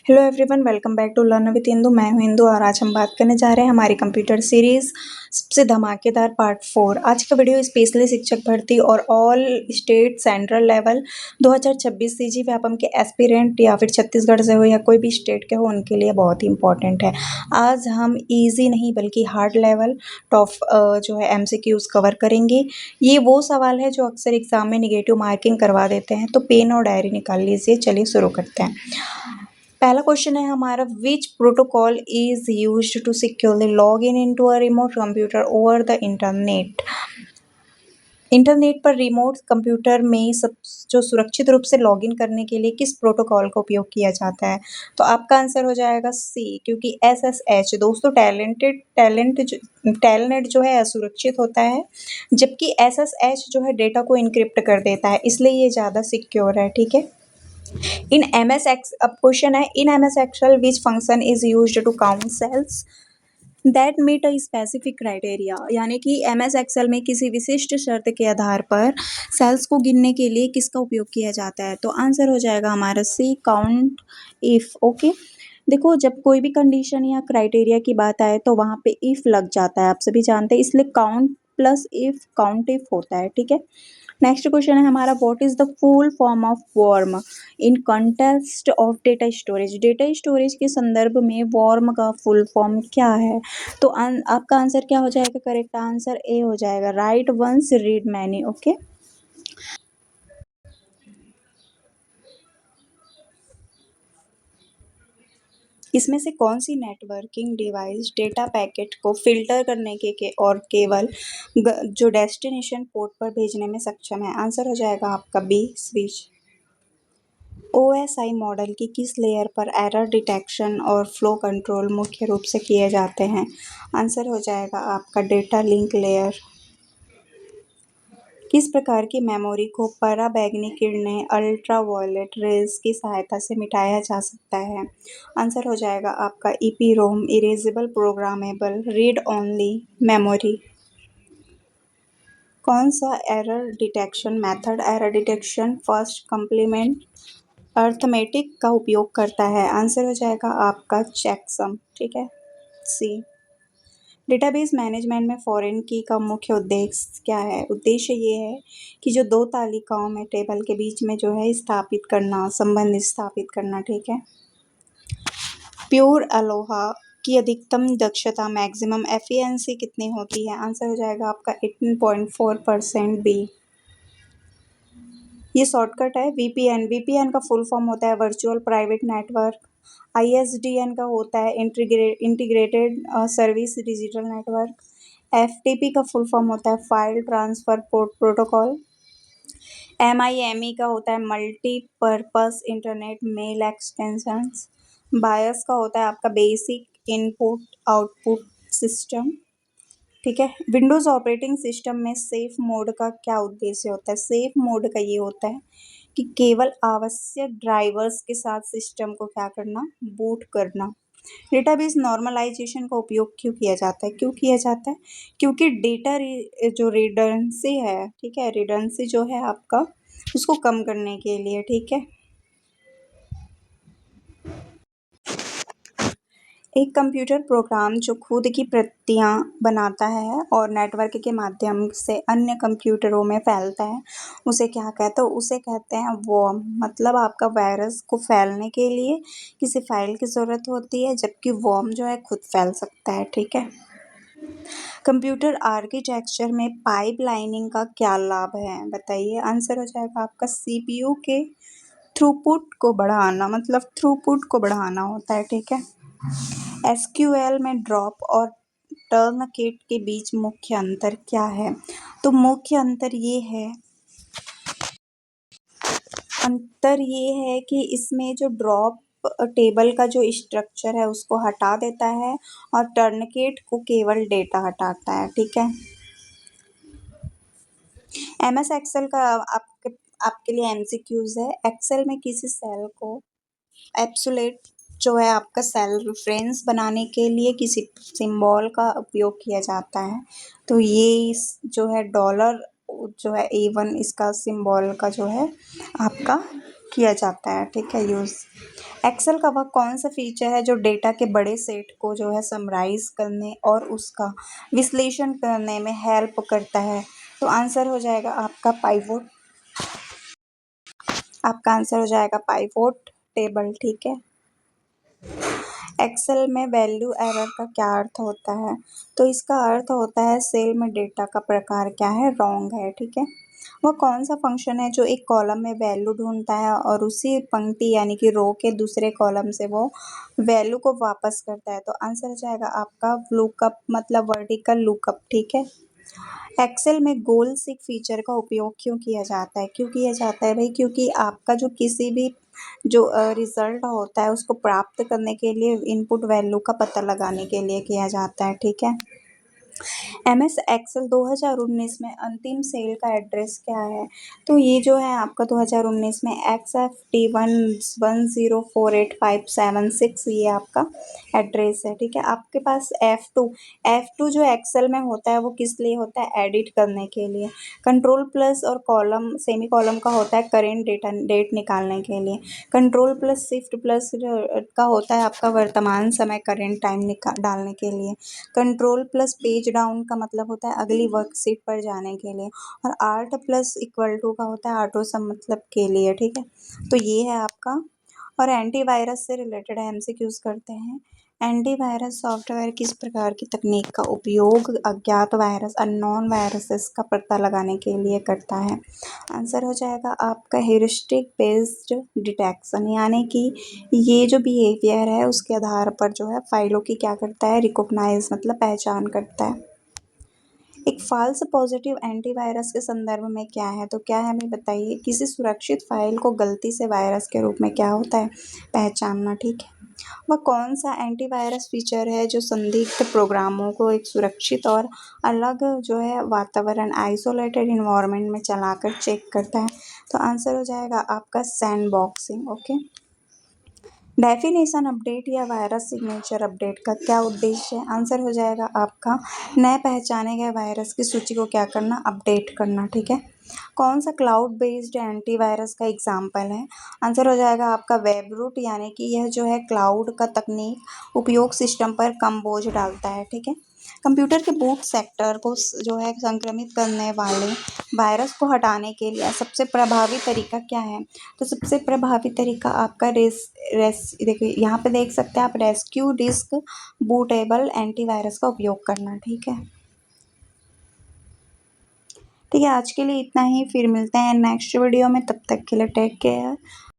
Hello everyone, welcome back to learn with Indu. मैं हूं इंदु और आज हम बात करने जा रहे हैं हमारी कंप्यूटर सीरीज़ सबसे धमाकेदार पार्ट 4। आज का वीडियो स्पेशली शिक्षक भर्ती और all state central level 2026 CG Vyapam के एस्पिरेंट या फिर छत्तीसगढ़ से हो या कोई भी स्टेट के हो उनके लिए बहुत ही इंपॉर्टेंट है। आज हम ईजी नहीं बल्कि हार्ड लेवल टॉप जो है एमसीक्यूज कवर करेंगे। ये वो सवाल है जो अक्सर एग्जाम में निगेटिव मार्किंग करवा देते हैं, तो पेन और डायरी निकाल लीजिए। चलिए शुरू करते हैं। पहला क्वेश्चन है हमारा, which protocol is used to securely log in into a remote computer over the internet. Internet पर रिमोट कंप्यूटर में सब जो सुरक्षित रूप से लॉगिन करने के लिए किस प्रोटोकॉल का उपयोग किया जाता है? तो आपका आंसर हो जाएगा सी, क्योंकि एसएसएच। दोस्तों टेलनेट जो है असुरक्षित होता है, जबकि एसएसएच जो है डेटा को इनक्रिप्ट कर देता है, इसलिए ये ज़्यादा सिक्योर है। ठीक है। इन एम एस एक्स अब क्वेश्चन है, in M S Excel which function is used to count cells that meet a specific criteria. यानी कि एम एस एक्सेल में किसी विशिष्ट शर्त के आधार पर सेल्स को गिनने के लिए किसका उपयोग किया जाता है? तो आंसर हो जाएगा हमारा सी, काउंट इफ। ओके, देखो जब कोई भी कंडीशन या क्राइटेरिया की बात आए तो वहाँ पे इफ लग जाता है, आप सभी जानते हैं, इसलिए count plus if count if होता है। ठीक है। नेक्स्ट क्वेश्चन है हमारा, what is the full form of worm in context of data storage. Data storage के संदर्भ में वर्म का फुल फॉर्म क्या है? तो आपका आंसर क्या हो जाएगा? करेक्ट आंसर ए हो जाएगा, write once read many. Okay, इसमें से कौन सी नेटवर्किंग डिवाइस डेटा पैकेट को फिल्टर करने के और केवल जो डेस्टिनेशन पोर्ट पर भेजने में सक्षम है? आंसर हो जाएगा आपका बी, स्विच। ओएसआई मॉडल की किस लेयर पर एरर डिटेक्शन और फ्लो कंट्रोल मुख्य रूप से किए जाते हैं? आंसर हो जाएगा आपका डेटा लिंक लेयर। किस प्रकार की मेमोरी को पराबैंगनी किरणें अल्ट्रावायलेट रेज की सहायता से मिटाया जा सकता है? आंसर हो जाएगा आपका EPROM, erasable programmable read only memory. कौन सा error detection method error detection first complement arithmetic का उपयोग करता है? आंसर हो जाएगा आपका चेकसम। ठीक है, सी। डेटाबेस मैनेजमेंट में फॉरेन की का मुख्य उद्देश्य क्या है? उद्देश्य ये है कि जो दो तालिकाओं में टेबल के बीच में जो है स्थापित करना, संबंध स्थापित करना। ठीक है। प्योर अलोहा की अधिकतम दक्षता मैक्सिमम एफिशिएंसी कितनी होती है? आंसर हो जाएगा आपका 18.4% बी। ये शॉर्टकट है वीपीएन। वीपीएन का फुल फॉर्म होता है वर्चुअल प्राइवेट नेटवर्क। आईएसडीएन का होता है integrated service digital network. FTP का फुल फॉर्म होता है फाइल ट्रांसफर प्रोटोकॉल। एमआईएमई का होता है मल्टीपर्पस इंटरनेट मेल एक्सटेंशंस। बायस का होता है आपका बेसिक इनपुट आउटपुट सिस्टम। ठीक है। विंडोज़ ऑपरेटिंग सिस्टम में सेफ मोड का क्या उद्देश्य होता है? सेफ मोड का ये होता है कि केवल आवश्यक ड्राइवर्स के साथ सिस्टम को क्या करना, बूट करना। डेटाबेस नॉर्मलाइजेशन का उपयोग क्यों किया जाता है? क्यों किया जाता है? क्योंकि डेटा जो रिडंडेंसी है, ठीक है, रिडंडेंसी जो है आपका, उसको कम करने के लिए। ठीक है। एक कंप्यूटर प्रोग्राम जो खुद की प्रतियां बनाता है और नेटवर्क के माध्यम से अन्य कंप्यूटरों में फैलता है, उसे क्या कहते हैं? उसे कहते हैं वर्म। मतलब आपका वायरस को फैलने के लिए किसी फाइल की ज़रूरत होती है, जबकि वर्म जो है खुद फैल सकता है। ठीक है। कंप्यूटर आर्किटेक्चर में पाइपलाइनिंग का क्या लाभ है? बताइए। आंसर हो जाएगा आपका सीपीयू के थ्रूपुट को बढ़ाना, मतलब थ्रूपुट को बढ़ाना होता है। ठीक है। एसक्यूएल में ड्रॉप और टर्नकेट के बीच मुख्य अंतर क्या है? तो मुख्य अंतर ये है कि इसमें जो ड्रॉप टेबल का जो स्ट्रक्चर है उसको हटा देता है और टर्नकेट को केवल डेटा हटाता है। ठीक है। एमएस एक्सेल का आपके लिए एमसीक्यूज है। एक्सेल में किसी सेल को एब्सोल्यूट जो है आपका सेल रेफरेंस बनाने के लिए किसी सिंबल का उपयोग किया जाता है। तो ये जो है डॉलर जो है A1, इसका सिंबल का जो है आपका किया जाता है, ठीक है, यूज़। एक्सेल का वह कौन सा फीचर है जो डेटा के बड़े सेट को जो है समराइज करने और उसका विश्लेषण करने में हेल्प करता है? तो आंसर हो जाएगा आपका पाइवोट। आपका आंसर हो जाएगा पाइवोट टेबल, ठीक है। एक्सेल में वैल्यू एरर का क्या अर्थ होता है? तो इसका अर्थ होता है सेल में डेटा का प्रकार क्या है, रॉन्ग है, ठीक है। वह कौन सा फंक्शन है जो एक कॉलम में वैल्यू ढूंढता है और उसी पंक्ति यानी कि रो के दूसरे कॉलम से वो वैल्यू को वापस करता है? तो आंसर हो जाएगा आपका लुकअप, मतलब वर्टिकल लुकअप, ठीक है। एक्सेल में गोल सीक फीचर का उपयोग क्यों किया जाता है? क्यों किया जाता है भाई? क्योंकि आपका जो किसी भी जो रिजल्ट होता है उसको प्राप्त करने के लिए इनपुट वैल्यू का पता लगाने के लिए किया जाता है, ठीक है। एमएस एक्सेल 2019 में अंतिम सेल का एड्रेस क्या है? तो ये जो है आपका 2019 में XFT11048576 ये आपका एड्रेस है, ठीक है। आपके पास F2 जो एक्सेल में होता है वो किस लिए होता है? एडिट करने के लिए। कंट्रोल प्लस और कॉलम सेमी कॉलम का होता है करेंट डेट निकालने के लिए। कंट्रोल प्लस शिफ्ट प्लस का होता है आपका वर्तमान समय करेंट टाइम डालने के लिए। कंट्रोल प्लस पेज डाउन का मतलब होता है अगली वर्कशीट पर जाने के लिए। और आर्ट प्लस इक्वल टू का होता है ऑटो सम मतलब के लिए, ठीक है। तो ये है आपका। और एंटीवायरस से रिलेटेड एमसीक्यूज करते हैं। एंटीवायरस सॉफ्टवेयर किस प्रकार की तकनीक का उपयोग अज्ञात वायरस अननोन वायरसेस का पता लगाने के लिए करता है? आंसर हो जाएगा आपका हेरिस्टिक बेस्ड डिटेक्शन, यानी कि ये जो बिहेवियर है उसके आधार पर जो है फाइलों की क्या करता है, रिकॉग्नाइज मतलब पहचान करता है। एक फाल्स पॉजिटिव एंटीवायरस के संदर्भ में क्या है? तो क्या है हमें बताइए। किसी सुरक्षित फाइल को गलती से वायरस के रूप में क्या होता है, पहचानना, ठीक है। वह कौन सा एंटीवायरस फीचर है जो संदिग्ध प्रोग्रामों को एक सुरक्षित और अलग जो है वातावरण आइसोलेटेड इन्वायरमेंट में चलाकर चेक करता है? तो आंसर हो जाएगा आपका सैंडबॉक्सिंग, ओके। डेफिनेशन अपडेट या वायरस सिग्नेचर अपडेट का क्या उद्देश्य है? आंसर हो जाएगा आपका नए पहचाने गए वायरस की सूची को क्या करना, अपडेट करना, ठीक है। कौन सा क्लाउड बेस्ड एंटीवायरस का एग्जाम्पल है? आंसर हो जाएगा आपका वेबरूट, यानी कि यह जो है क्लाउड का तकनीक उपयोग सिस्टम पर कम बोझ डालता है, ठीक है। कंप्यूटर के बूट सेक्टर को जो है संक्रमित करने वाले वायरस को हटाने के लिए सबसे प्रभावी तरीका क्या है? तो सबसे प्रभावी तरीका आपका देखिए यहाँ पे देख सकते हैं आप, रेस्क्यू डिस्क बूटेबल एंटीवायरस का उपयोग करना, ठीक है। ठीक है, आज के लिए इतना ही, फिर मिलते हैं नेक्स्ट वीडियो में, तब तक के लिए टेक केयर।